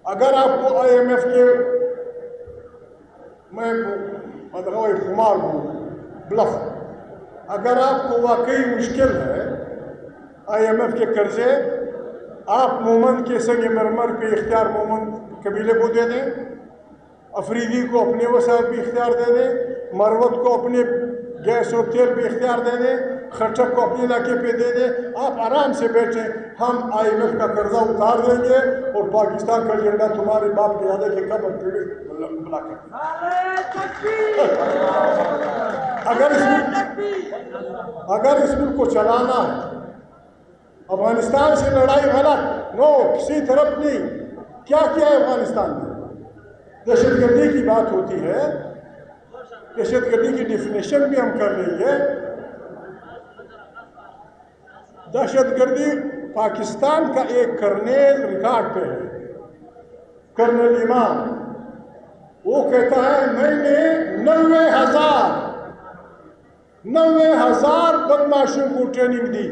اگر آپ کو IMF کے میں خمار ہوں بلف، اگر آپ کو واقعی مشکل ہے IMF کے قرضے، آپ مومند کے سنگ مرمر پہ اختیار مومند قبیلے کو دے دیں، افریدی کو اپنے وسائل پہ اختیار دے دیں، مروت کو اپنے گیس اور تیل پہ اختیار دے دیں، خرچک کو اپنے علاقے پہ دے دیں، آپ آرام سے بیٹھیں، ہم IMF کا قرضہ اتار دیں گے اور پاکستان کا ایجنڈا تمہارے باپ کے دادا کے قبر پہ بلا کر اگر اس ملک کو چلانا ہے، افغانستان سے لڑائی غلط، نو کسی طرف نہیں، کیا کیا ہے افغانستان میں؟ دہشت گردی کی بات ہوتی ہے، دہشت گردی کی ڈیفینیشن بھی ہم کر لیں گے۔ دہشت گردی پاکستان کا ایک کرنیل ریکارڈ پہ ہے، کرنل امام، وہ کہتا ہے میں نے 90,000 بدماشوں کو ٹریننگ دی،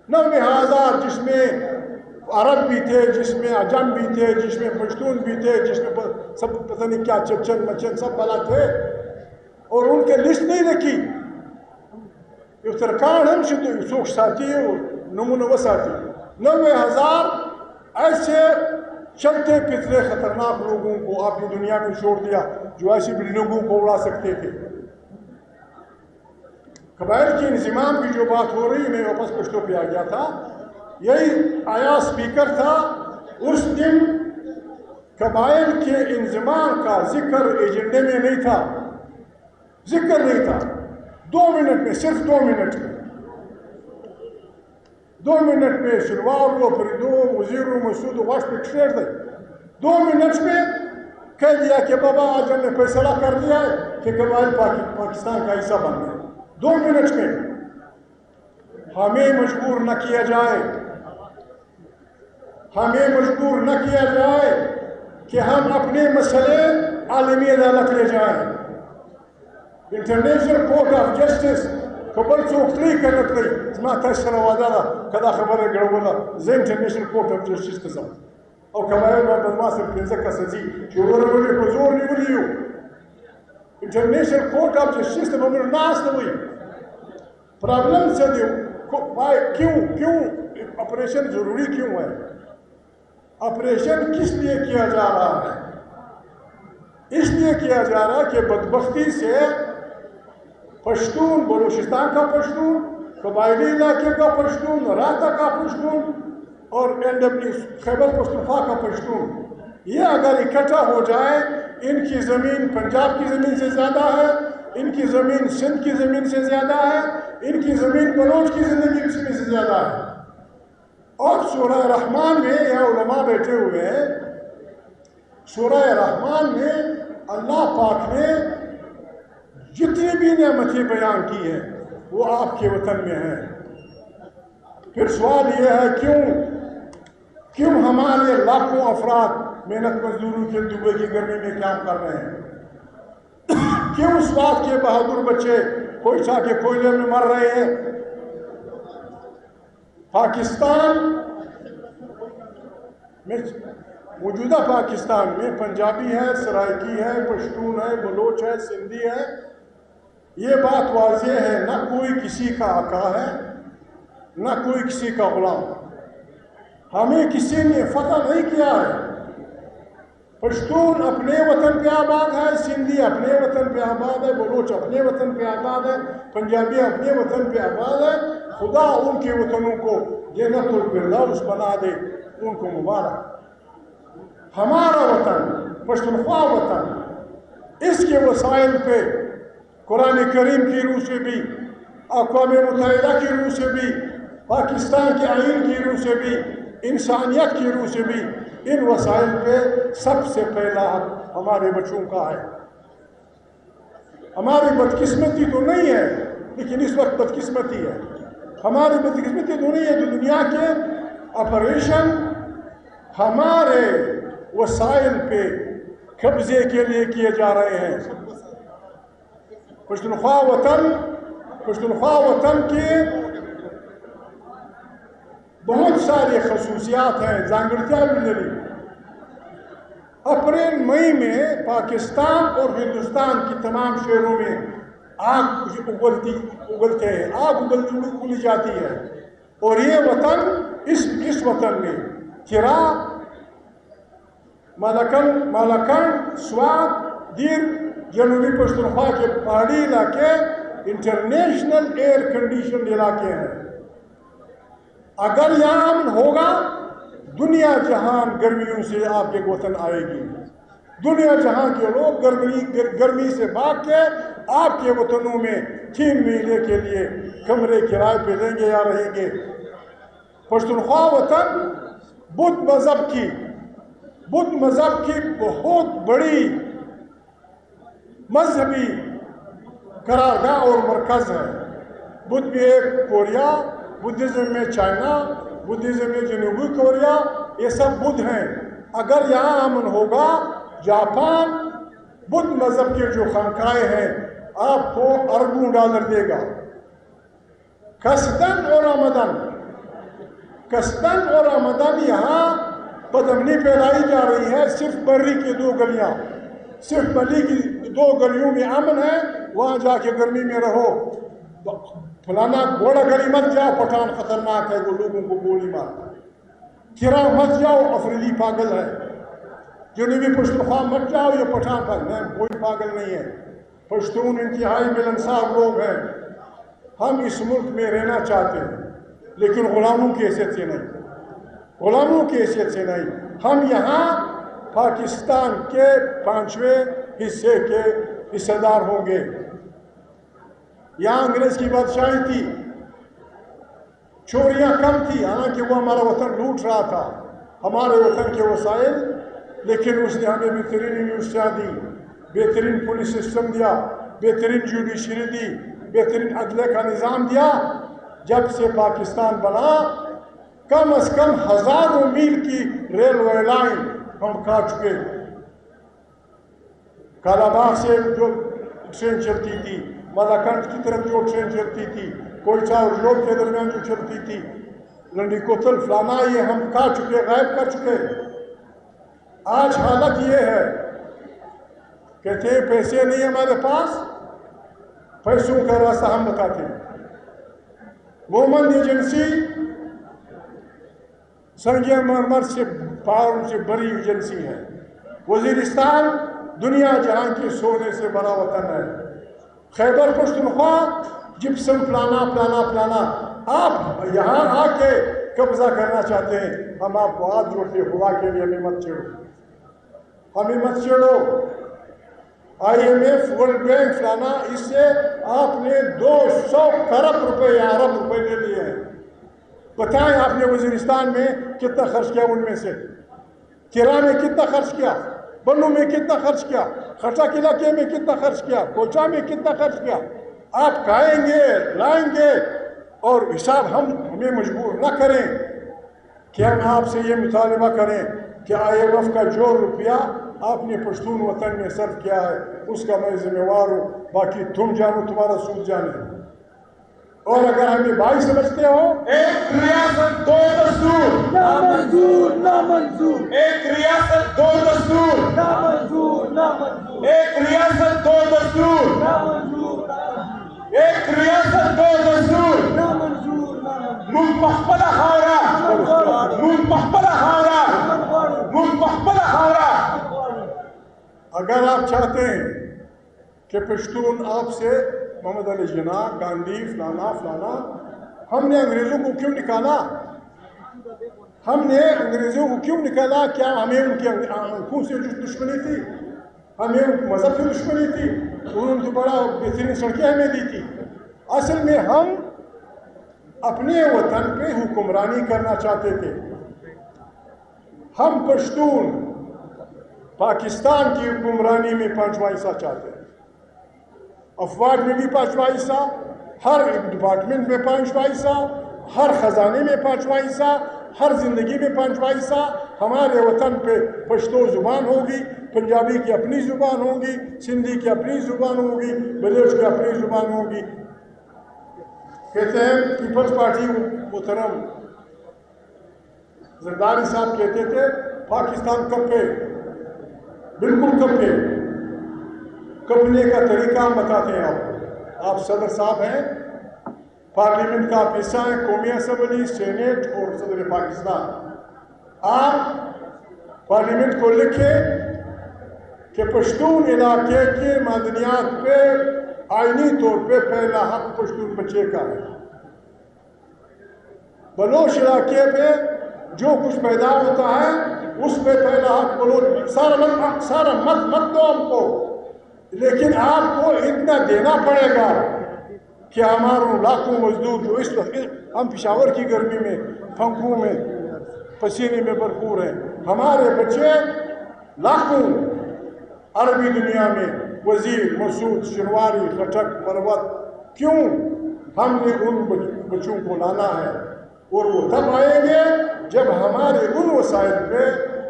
90,000، جس میں عرب بھی تھے، جس میں عجم بھی تھے، جس میں پشتون بھی تھے، جس میں سب پتہ نہیں کیا چچن مچن سب بلا تھے، اور ان کے لسٹ نہیں رکھی۔ افطرکان ہم سوکھ ساتھی نمونہ و ساتھی 90,000 ایسے چلتے پھرتے خطرناک لوگوں کو آپ نے دنیا میں چھوڑ دیا جو ایسی بلڈنگوں کو اڑا سکتے تھے۔ قبائل کے انضمام کی جو بات ہو رہی، میں واپس پشتوں پہ آ گیا تھا، یہی آیا اسپیکر تھا اس دن، قبائل کے انضمام کا ذکر ایجنڈے میں نہیں تھا، ذکر نہیں تھا۔ 2 منٹ میں، صرف 2 منٹ میں، 2 منٹ میں شلوار و فریدو وزیر مسعود واش پکشیر دے 2 منٹ میں کہہ دیا کہ بابا آج ہم نے فیصلہ کر دیا ہے کہ قبائل پاکستان کا حصہ بن گیا۔ 2 منٹ میں ہمیں مجبور نہ کیا جائے، ہمیں مجبور نہ کیا جائے کہ ہم اپنے مسئلے عالمی عدالت لے جائیں۔ انٹرنیشنل کورٹ آف جسٹس خبر چوکتری کرت گئی زما تاسو سره وعده ده که دا خبره ګډوډه زه انټرنیشنل کورټ آف جسټس ته ځم او قبایل به ما سره 15 کسه ځي چې ورور په زور نیولي یو انټرنیشنل کورٹ آف جسٹس ته به موږ ناسته وي۔ پرابلم څه دی؟ کیوں آپریشن ضروری کیوں ہے؟ آپریشن کس لیے کیا جا رہا ہے؟ اس لیے کیا جا رہا ہے کہ بدبختی سے پشتون، بلوچستان کا پشتون، قبائلی علاقے کا پشتون، راتا کا پشتون اور خیبر پختونخوا کا پشتون، یہ اگر اکٹھا ہو جائے، ان کی زمین پنجاب کی زمین سے زیادہ ہے، ان کی زمین سندھ کی زمین سے زیادہ ہے، ان کی زمین بلوچ کی زندگی سے زیادہ ہے۔ اور سورہ رحمان میں، یہ علماء بیٹھے ہوئے ہیں، سورہ رحمان میں اللہ پاک نے جتنی بھی نعمتیں بیان کی ہیں وہ آپ کے وطن میں ہیں۔ پھر سوال یہ ہے کیوں ہمارے لاکھوں افراد محنت مزدوروں کے دبئی کی گرمی میں کام کر رہے ہیں؟ کیوں اس بات کے بہادر بچے کوئٹہ کے کوئلے میں مر رہے ہیں؟ پاکستان میں، موجودہ پاکستان میں پنجابی ہے، سرائکی ہے، پشتون ہے، بلوچ ہے، سندھی ہے، یہ بات واضح ہے، نہ کوئی کسی کا آقا ہے، نہ کوئی کسی کا غلام۔ ہمیں کسی نے فتح نہیں کیا ہے۔ پشتون اپنے وطن پہ آباد ہے، سندھی اپنے وطن پہ آباد ہے، بلوچ اپنے وطن پہ آباد ہے، پنجابی اپنے وطن پہ آباد ہے۔ خدا ان کے وطنوں کو جنت الفردوس بنا دے، ان کو مبارک۔ ہمارا وطن، پشتونخوا وطن، اس کے وسائل پہ قرآن کریم کی روح سے بھی، اقوام متحدہ کی روح سے بھی، پاکستان کے آئین کی روح سے بھی، انسانیت کی روح سے بھی، ان وسائل پہ سب سے پہلا حق ہمارے بچوں کا ہے۔ ہماری بدقسمتی تو نہیں ہے، لیکن اس وقت بدقسمتی ہے، ہماری بدقسمتی تو نہیں ہے جو دنیا کے آپریشن ہمارے وسائل پہ قبضے کے لیے کیے جا رہے ہیں۔ پشتونخوا وطن کے بہت ساری خصوصیات ہیں، زانگڑتیاں بھی لري، اپریل مئی میں پاکستان اور ہندوستان کی تمام شہروں میں آگ اگلتے ہیں، آگ اگلی جاتی ہے، اور یہ وطن اس وطن میں چرا، مالکن، سوات، دیر، جنوبی پختونخوا کے پہاڑی علاقے انٹرنیشنل ایئر کنڈیشن علاقے ہیں۔ اگر یہاں امن ہوگا، دنیا جہان گرمیوں سے آپ کے وطن آئے گی، دنیا جہاں کے لوگ گرمی سے بھاگ کے آپ کے وطنوں میں 3 مہینے کے لیے کمرے کرائے پہ لیں گے یا رہیں گے۔ پختونخوا وطن بدھ مذہب کی بہت بڑی مذہبی قرارگاہ اور مرکز ہے۔ بدھ میں ایک کوریا، بدھزم میں چائنا، بدھزم میں جنوبی کوریا، یہ سب بدھ ہیں۔ اگر یہاں امن ہوگا، جاپان بدھ مذہب کے جو خانقاہیں ہیں آپ کو اربوں ڈالر دے گا۔ قصدن اور آمدن یہاں پدمنی پھیلائی جا رہی ہے۔ صرف بری کی 2 گلیاں، صرف بلی کی 2 گلیوں میں امن ہے، وہاں جا کے گرمی میں رہو۔ فلانا گھوڑا گلی مت جاؤ، پٹھان خطرناک ہے، وہ لوگوں کو گولی مارتا ہے۔ کھیرا مت جاؤ، افریدی پاگل ہے۔ جنوبی پختونخوا مت جاؤ، یہ پٹھان پاگل ہے، کوئی پاگل نہیں ہے۔ پشتون انتہائی ملنسار لوگ ہیں۔ ہم اس ملک میں رہنا چاہتے ہیں، لیکن غلاموں کی حیثیت سے نہیں۔ ہم یہاں پاکستان کے 5ویں حصے کے حصہ دار ہوں گے۔ یہاں انگریز کی بادشاہی تھی، چوریاں کم تھی، حالانکہ وہ ہمارا وطن لوٹ رہا تھا، ہمارے وطن کے وسائل، لیکن اس نے ہمیں بہترین یونیورسٹیاں دی، بہترین پولیس سسٹم دیا، بہترین جوڈیشری دی، بہترین عدلیہ کا نظام دیا۔ جب سے پاکستان بنا، کم از کم 1000 میل کی ریلوے لائن ہم کھا چکے۔ کالا باغ سے جو ٹرین چلتی تھی، مالاکنڈ کی طرف جو ٹرین چلتی تھی، کوئٹہ اور جوڑ کے درمیان جو چلتی تھی، لنڈی کوتل فلانا، یہ ہم کھا چکے، غائب کر چکے۔ آج حالت یہ ہے، کہتے ہیں پیسے نہیں ہمارے پاس، پیسوں کا راستہ ہم بتاتے ہیں۔ مومند ایجنسی سنگ مرمر سے پاور سے بڑی ایجنسی ہے۔ وزیرستان دنیا جہاں کے سونے سے بڑا وطن ہے۔ خیبر پختونخوا جپسم فلانا، آپ یہاں آ کے قبضہ کرنا چاہتے ہیں۔ ہم آپ کو ہاتھ جوڑتے، خدا کے لیے ہمیں مت چھیڑو۔ IMF، ورلڈ بینک فلانا، اس سے آپ نے 200 کروڑ روپے یا ارب روپے لے لیے ہیں۔ بتائیں آپ نے وزیرستان میں کتنا خرچ کیا، ان میں سے کرا میں کتنا خرچ کیا، بنو میں کتنا خرچ کیا، خٹک علاقے میں کتنا خرچ کیا، کوچہ میں کتنا خرچ کیا۔ آپ کھائیں گے، لائیں گے، اور حساب ہمیں مجبور نہ کریں کہ ہم آپ سے یہ مطالبہ کریں کہ IMF کا جو روپیہ آپ نے پشتون وطن میں صرف کیا ہے اس کا میں ذمہ وار ہوں، باقی تم جانو، تمہارا سود جانے۔ اور اگر ہمیں بھائی سمجھتے ہو، ایک ریاست 2 دستور، نامنظور، ایک ریاست 2 دستور، نامنظور، ایک ریاست 2 دستور، ایک ریاست 2 دستور، من پخپلا خاورا۔ اگر آپ چاہتے ہیں کہ پشتون آپ سے محمد علی جناح، گاندھی، فلانا، ہم نے انگریزوں کو کیوں نکالا؟ کیا ہمیں ان کے آنکھوں سے دشمنی تھی؟ ہمیں ان مذہب سے دشمنی تھی؟ انہوں نے بڑا بہترین سڑکیں ہمیں دی تھی۔ اصل میں ہم اپنے وطن پہ حکمرانی کرنا چاہتے تھے۔ ہم پشتون پاکستان کی حکمرانی میں 5واں حصہ چاہتے ہیں، افواج میں بھی 5واں حصہ، ہر ڈپارٹمنٹ میں 5واں حصہ، ہر خزانے میں 5واں حصہ، ہر زندگی میں 5واں حصہ۔ ہمارے وطن پہ پشتو زبان ہوگی، پنجابی کی اپنی زبان ہوگی، سندھی کی اپنی زبان ہوگی، بلوچ کی اپنی زبان ہوگی۔ کہتے ہیں پیپلز پارٹی محترم زرداری صاحب کہتے تھے پاکستان کب پہ بالکل کپنے کا طریقہ ہم بتاتے ہیں آپ صدر صاحب ہیں، پارلیمنٹ کا آپ حصہ ہیں، قومی اسمبلی، سینیٹ اور صدر پاکستان. آپ پارلیمنٹ کو لکھیں کہ پشتون علاقے کے معدنیات پہ آئینی طور پہ پہلا حق پشتون بچے کا ہے. بلوچ علاقے پہ جو کچھ پیدا ہوتا ہے اس پہ پہلا حق بلوچ. سارا مت دو ہم کو، لیکن آپ کو اتنا دینا پڑے گا کہ ہماروں لاکھوں مزدور جو اس وقت ہم پشاور کی گرمی میں پنکھوں میں پسینے میں بھرپور ہیں، ہمارے بچے لاکھوں عربی دنیا میں وزیر، مسعود، شنواری، خٹک، مروت. کیوں ہم نے ان بچوں کو لانا ہے؟ اور وہ تب آئیں گے جب ہمارے ان وسائل پہ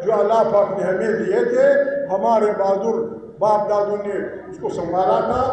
جو اللہ پاک نے ہمیں دیے تھے، ہمارے بہادر باپ دادوں نے اس کو سنبھالا تھا،